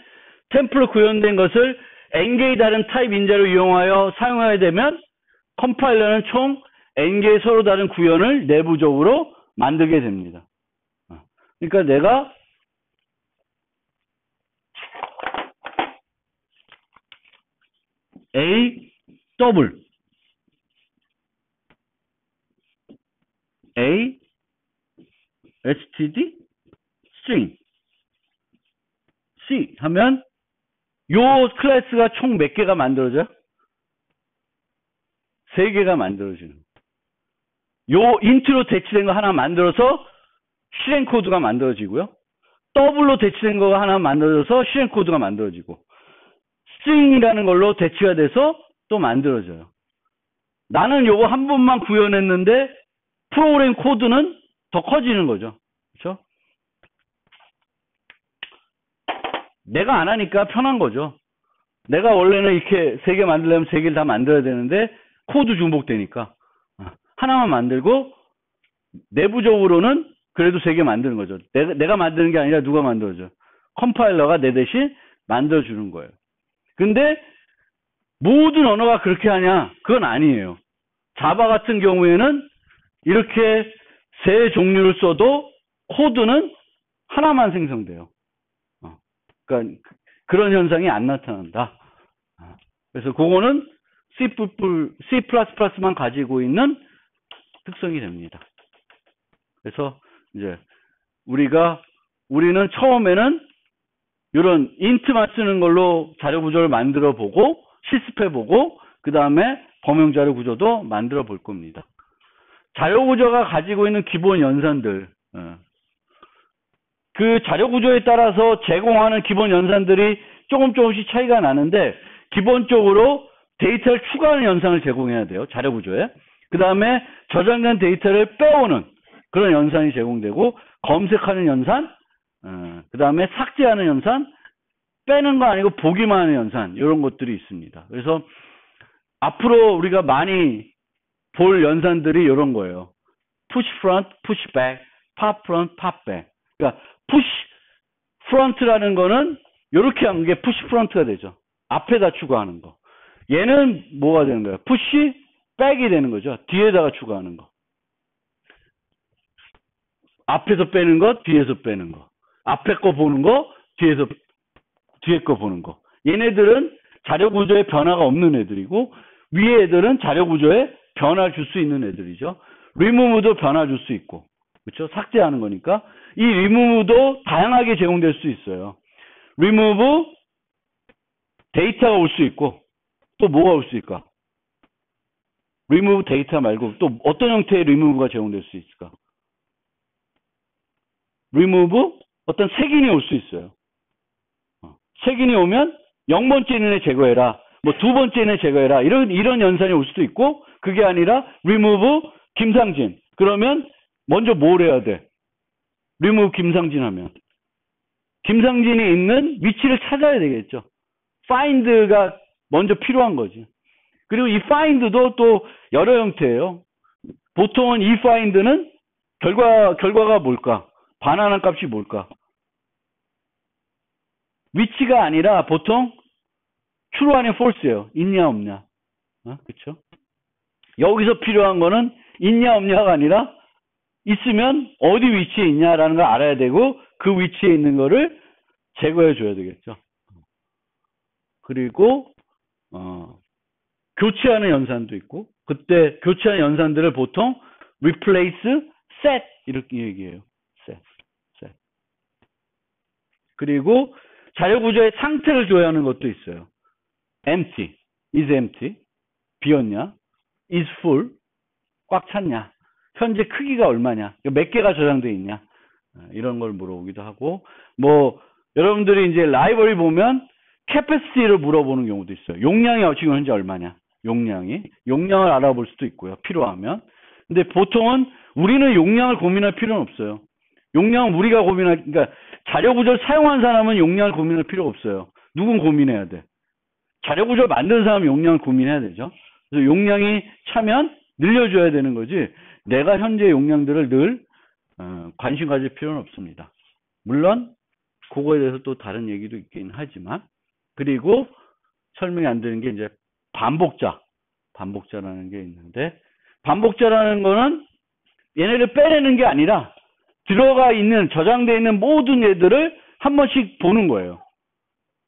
템플릿 구현된 것을 n개의 다른 타입 인자로 이용하여 사용해야 되면 컴파일러는 총 n개의 서로 다른 구현을 내부적으로 만들게 됩니다. 그러니까 내가 A 더블 A std string C 하면 요 클래스가 총 몇 개가 만들어져요? 3개가 만들어지는. 요 인트로 대치된 거 하나 만들어서 실행 코드가 만들어지고요. 더블로 대치된 거 하나 만들어져서 실행 코드가 만들어지고, 스트링이라는 걸로 대치가 돼서 또 만들어져요. 나는 요거 한 번만 구현했는데 프로그램 코드는 더 커지는 거죠. 그렇죠? 내가 안 하니까 편한 거죠. 내가 원래는 이렇게 3개 만들려면 3개를 다 만들어야 되는데 코드 중복되니까 하나만 만들고 내부적으로는 그래도 3개 만드는 거죠. 내가 만드는 게 아니라 누가 만들어줘? 컴파일러가 내 대신 만들어주는 거예요. 근데 모든 언어가 그렇게 하냐? 그건 아니에요. 자바 같은 경우에는 이렇게 세 종류를 써도 코드는 하나만 생성돼요. 그러니까 그런 현상이 안 나타난다. 그래서 그거는 C++만 가지고 있는 특성이 됩니다. 그래서 이제 우리는 처음에는 이런 int만 쓰는 걸로 자료 구조를 만들어 보고 실습해 보고 그 다음에 범용 자료 구조도 만들어 볼 겁니다. 자료 구조가 가지고 있는 기본 연산들, 그 자료 구조에 따라서 제공하는 기본 연산들이 조금씩 차이가 나는데 기본적으로 데이터를 추가하는 연산을 제공해야 돼요. 자료 구조에. 그 다음에 저장된 데이터를 빼오는 그런 연산이 제공되고 검색하는 연산, 그 다음에 삭제하는 연산, 빼는 거 아니고 보기만 하는 연산 이런 것들이 있습니다. 그래서 앞으로 우리가 많이 볼 연산들이 이런 거예요. push front, push back, pop front, pop back. 그러니까 push front라는 거는 이렇게 하는 게 push front가 되죠. 앞에다 추가하는 거. 얘는 뭐가 되는 거예요? push back이 되는 거죠. 뒤에다가 추가하는 거. 앞에서 빼는 거, 뒤에서 빼는 거. 앞에 거 보는 거, 뒤에 거 보는 거. 얘네들은 자료 구조에 변화가 없는 애들이고 위에 애들은 자료 구조에 변화 줄 수 있는 애들이죠. remove도 변화 줄 수 있고. 그렇죠? 삭제하는 거니까. 이 remove도 다양하게 제공될 수 있어요. remove 데이터가 올 수 있고 또 뭐가 올 수 있을까? remove 데이터 말고 또 어떤 형태의 remove가 제공될 수 있을까? remove 어떤 색인이 올 수 있어요. 색인이 오면 0번째 있는 애 제거해라. 뭐 2번째 있는 애 제거해라. 이런 연산이 올 수도 있고 그게 아니라 remove 김상진. 그러면 먼저 뭘 해야 돼? remove 김상진 하면 김상진이 있는 위치를 찾아야 되겠죠. find가 먼저 필요한 거지. 그리고 이 find도 또 여러 형태예요. 보통은 이 find는 결과가 뭘까? 반환한 값이 뭘까? 위치가 아니라 보통 true 아니면 false예요. 있냐 없냐. 그렇죠? 여기서 필요한 거는 있냐 없냐가 아니라 있으면 어디 위치에 있냐라는 걸 알아야 되고 그 위치에 있는 거를 제거해 줘야 되겠죠. 그리고 교체하는 연산도 있고 그때 교체하는 연산들을 보통 replace, set 이렇게 얘기해요. set. 그리고 자료 구조의 상태를 조회하는 것도 있어요. empty, is empty, 비었냐, is full, 꽉 찼냐, 현재 크기가 얼마냐, 몇 개가 저장되어 있냐, 이런 걸 물어보기도 하고, 뭐 여러분들이 이제 라이브러리 보면 capacity를 물어보는 경우도 있어요. 용량이 지금 현재 얼마냐, 용량을 알아볼 수도 있고요. 필요하면. 근데 보통은 우리는 용량을 고민할 필요는 없어요. 용량은 우리가 그러니까 자료 구조를 사용한 사람은 용량을 고민할 필요가 없어요. 누군 고민해야 돼. 자료 구조를 만든 사람은 용량을 고민해야 되죠. 그래서 용량이 차면 늘려줘야 되는 거지. 내가 현재 용량들을 늘 관심 가질 필요는 없습니다. 물론 그거에 대해서 또 다른 얘기도 있긴 하지만 그리고 설명이 안 되는 게 이제 반복자라는 게 있는데 반복자라는 거는 얘네를 빼내는 게 아니라 들어가 있는 저장되어 있는 모든 애들을 한 번씩 보는 거예요.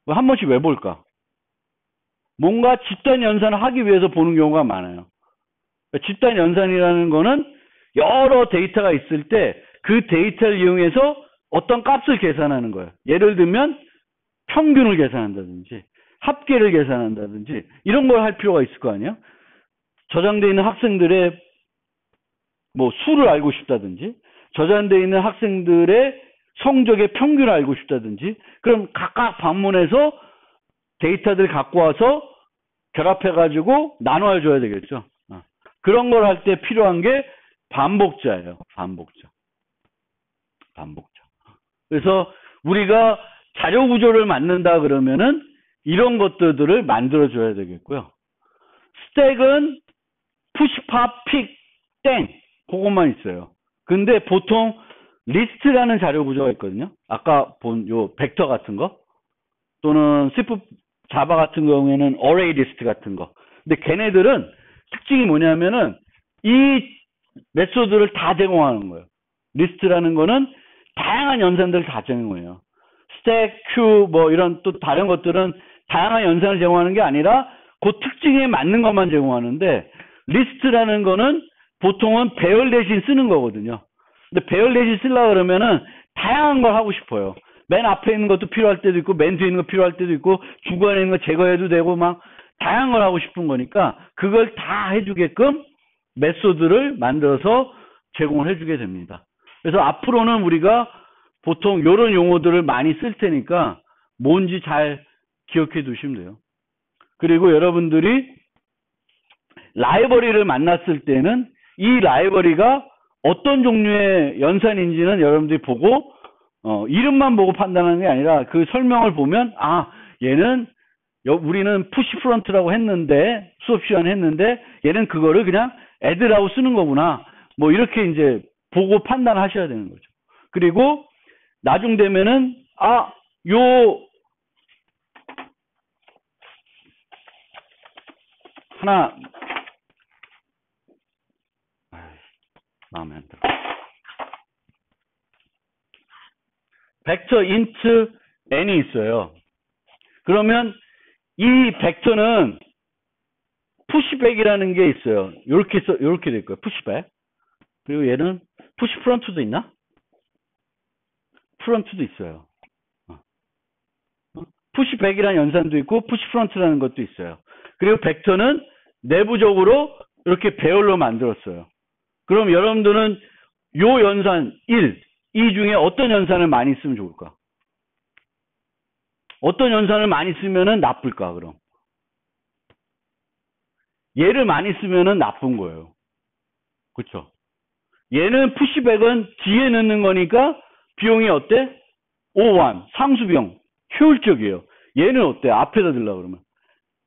한 번씩 왜 볼까? 뭔가 집단 연산을 하기 위해서 보는 경우가 많아요. 집단 연산이라는 거는 여러 데이터가 있을 때 그 데이터를 이용해서 어떤 값을 계산하는 거예요. 예를 들면 평균을 계산한다든지 합계를 계산한다든지 이런 걸 할 필요가 있을 거 아니에요. 저장되어 있는 학생들의 뭐 수를 알고 싶다든지 저장되어 있는 학생들의 성적의 평균을 알고 싶다든지 그럼 각각 방문해서 데이터들 갖고 와서 결합해 가지고 나눠 줘야 되겠죠. 그런 걸 할 때 필요한 게 반복자예요. 반복자. 그래서 우리가 자료 구조를 만든다 그러면은 이런 것들을 만들어줘야 되겠고요. 스택은 푸시, 팝, 픽, 땡 그것만 있어요. 근데 보통 리스트라는 자료 구조가 있거든요. 아까 본 요 벡터 같은 거 또는 C++ 자바 같은 경우에는 어레이 리스트 같은 거. 근데 걔네들은 특징이 뭐냐면은 이 메소드를 다 제공하는 거예요. 리스트라는 거는 다양한 연산들을 다 제공해요. 스택, 큐, 뭐 이런 또 다른 것들은 다양한 연산을 제공하는 게 아니라 그 특징에 맞는 것만 제공하는데 리스트라는 거는 보통은 배열 대신 쓰는 거거든요. 근데 배열 대신 쓰려고 그러면은 다양한 걸 하고 싶어요. 맨 앞에 있는 것도 필요할 때도 있고 맨 뒤에 있는 거 필요할 때도 있고 중간에 있는 거 제거해도 되고 막 다양한 걸 하고 싶은 거니까 그걸 다 해주게끔 메소드를 만들어서 제공을 해주게 됩니다. 그래서 앞으로는 우리가 보통 이런 용어들을 많이 쓸 테니까 뭔지 잘 기억해 두시면 돼요. 그리고 여러분들이 라이브러리를 만났을 때는 이 라이브러리가 어떤 종류의 연산인지는 여러분들이 보고 이름만 보고 판단하는 게 아니라 그 설명을 보면 얘는 우리는 푸시 프론트라고 했는데 수업 시간에 했는데 얘는 그거를 그냥 애드라고 쓰는 거구나. 뭐 이렇게 이제 보고 판단하셔야 되는 거죠. 그리고 나중 되면은 하나 마음에 안 들어. 벡터 인트 n이 있어요. 그러면 이 벡터는 푸시백이라는 게 있어요. 요렇게 될 거예요. 푸시백. 그리고 얘는 푸시 프론트도 있나? 프론트도 있어요. 푸시백이라는 연산도 있고 푸시 프론트라는 것도 있어요. 그리고 벡터는 내부적으로 이렇게 배열로 만들었어요. 그럼 여러분들은 요 연산 1, 이 중에 어떤 연산을 많이 쓰면 좋을까? 어떤 연산을 많이 쓰면은 나쁠까, 그럼? 얘를 많이 쓰면은 나쁜 거예요. 그쵸? 얘는 푸시백은 뒤에 넣는 거니까 비용이 어때? 5원, 상수비용, 효율적이에요. 얘는 어때? 앞에다 들라 그러면.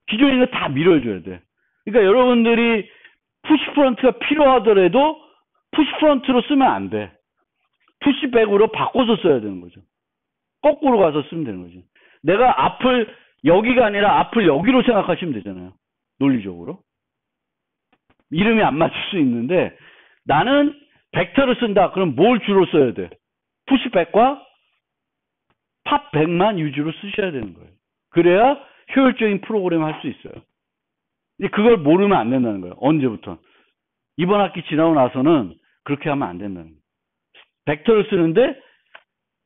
기존에 있는 거 다 밀어줘야 돼. 그러니까 여러분들이 푸시 프론트가 필요하더라도 푸시 프론트로 쓰면 안 돼. 푸시백으로 바꿔서 써야 되는 거죠. 거꾸로 가서 쓰면 되는 거죠. 내가 앞을 여기가 아니라 앞을 여기로 생각하시면 되잖아요. 논리적으로. 이름이 안 맞을 수 있는데 나는 벡터를 쓴다. 그럼 뭘 주로 써야 돼? 푸시백과 팝백만 위주로 쓰셔야 되는 거예요. 그래야 효율적인 프로그램을 할 수 있어요. 근데 그걸 모르면 안 된다는 거예요. 언제부터? 이번 학기 지나고 나서는 그렇게 하면 안 된다는 거예요. 벡터를 쓰는데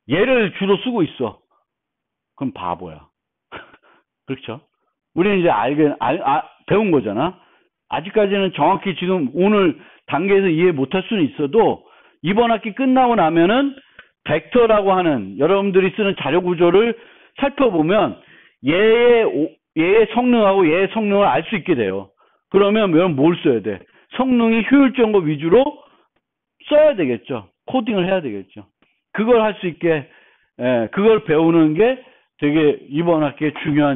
얘를 주로 쓰고 있어. 그럼 바보야. 그렇죠? 우리는 이제 배운 거잖아. 아직까지는 정확히 지금 오늘 단계에서 이해 못할 수는 있어도 이번 학기 끝나고 나면은 벡터라고 하는 여러분들이 쓰는 자료 구조를 살펴보면 얘의 성능하고 얘의 성능을 알 수 있게 돼요. 그러면 여러분 뭘 써야 돼? 성능이 효율적인 거 위주로 써야 되겠죠. 코딩을 해야 되겠죠. 그걸 할 수 있게 그걸 배우는 게 되게 이번 학기에 중요한